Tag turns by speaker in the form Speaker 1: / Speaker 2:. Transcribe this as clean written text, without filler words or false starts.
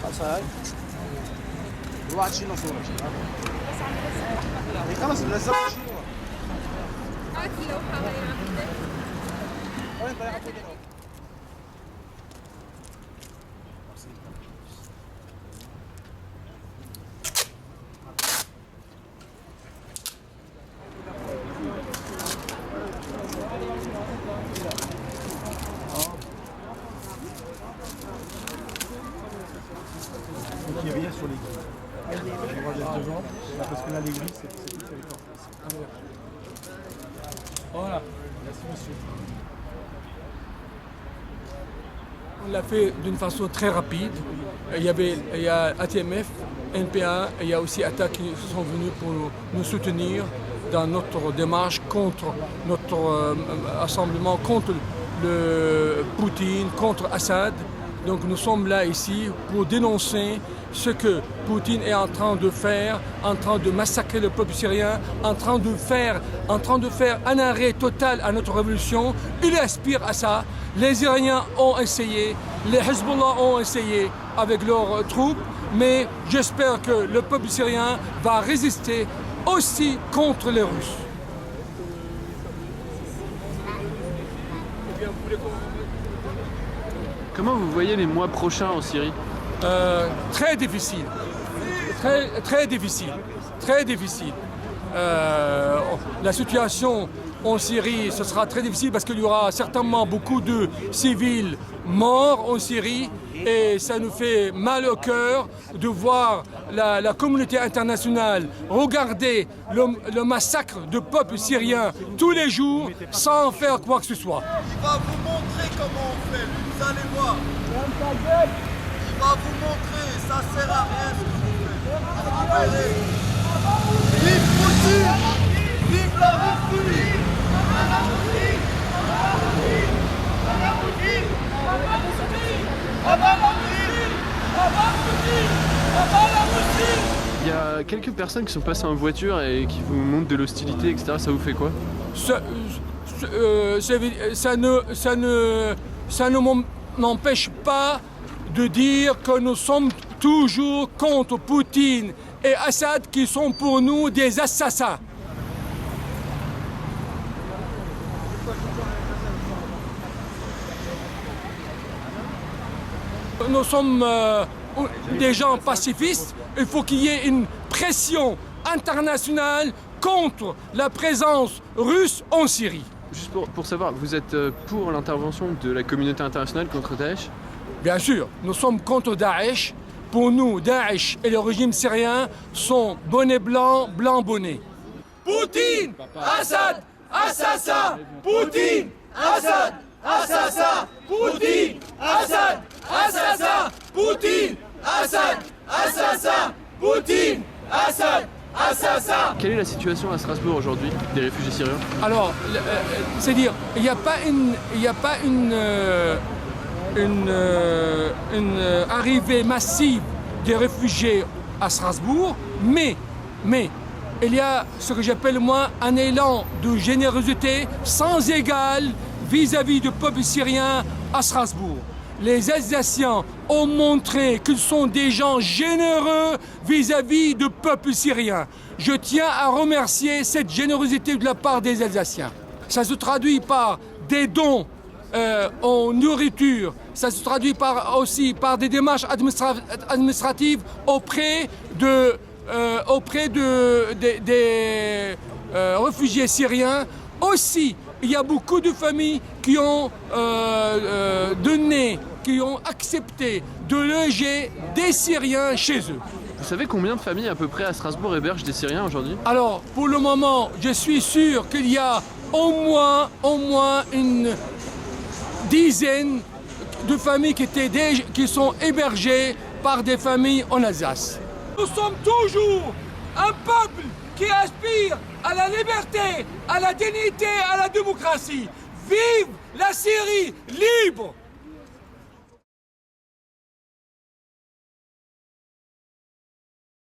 Speaker 1: خلاص هاي الواحد شيله صورة خلاص نزلت شيله
Speaker 2: هاتي لوحة وين
Speaker 1: وين ضيعت كده
Speaker 3: Il n'y a rien sur les grilles. On va mettre devant, parce que là les grilles c'est tout avec
Speaker 4: Voilà. Merci monsieur. On l'a fait d'une façon très rapide. Il y a ATMF, NPA, et il y a aussi ATA qui sont venus pour nous soutenir dans notre démarche contre notre assemblement contre le Poutine, contre Assad. Donc nous sommes là ici pour dénoncer ce que Poutine est en train de faire, en train de massacrer le peuple syrien, en train de faire un arrêt total à notre révolution. Il aspire à ça. Les Iraniens ont essayé, les Hezbollah ont essayé avec leurs troupes, mais j'espère que le peuple syrien va résister aussi contre les Russes.
Speaker 5: Comment vous voyez les mois prochains en Syrie?
Speaker 4: Très difficile, très difficile, très difficile. La situation en Syrie, ce sera très difficile parce qu'il y aura certainement beaucoup de civils morts en Syrie et ça nous fait mal au cœur de voir la communauté internationale regarder le massacre du peuple syrien tous les jours sans faire quoi que ce soit.
Speaker 6: Il va vous montrer comment on fait, vous allez voir. Il va vous montrer, ça sert à rien ce que vous faites. Vive Poutine! Vive la Russie!
Speaker 5: Il y a quelques personnes qui sont passées en voiture et qui vous montrent de l'hostilité, etc. Ça vous fait quoi?
Speaker 4: Ça ne m'empêche pas de dire que nous sommes toujours contre Poutine et Assad qui sont pour nous des assassins. Nous sommes des gens pacifistes. Il faut qu'il y ait une pression internationale contre la présence russe en Syrie.
Speaker 5: Juste pour savoir, vous êtes pour l'intervention de la communauté internationale contre Daesh?
Speaker 4: Bien sûr, nous sommes contre Daesh. Pour nous, Daesh et le régime syrien sont bonnet blanc, blanc bonnet. Poutine, Assad, assassin! Poutine, Assad, assassin! Poutine, Assad, assassin! Poutine, Assad, assassin! Poutine, Assad, assassin!
Speaker 5: Quelle est la situation à Strasbourg aujourd'hui des réfugiés syriens?
Speaker 4: Alors, c'est-à-dire, il n'y a pas une arrivée massive des réfugiés à Strasbourg, mais il y a ce que j'appelle moi un élan de générosité sans égal vis-à-vis du peuple syrien à Strasbourg. Les Alsaciens ont montré qu'ils sont des gens généreux vis-à-vis du peuple syrien. Je tiens à remercier cette générosité de la part des Alsaciens. Ça se traduit par des dons en nourriture, ça se traduit aussi par des démarches administratives auprès des réfugiés syriens. Aussi, il y a beaucoup de familles qui ont qui ont accepté de loger des Syriens chez eux.
Speaker 5: Vous savez combien de familles à peu près à Strasbourg hébergent des Syriens aujourd'hui?
Speaker 4: Alors, pour le moment, je suis sûr qu'il y a au moins une dizaine de familles qui sont hébergées par des familles en Alsace. Nous sommes toujours un peuple qui aspire à la liberté, à la dignité, à la démocratie. Vive la Syrie libre!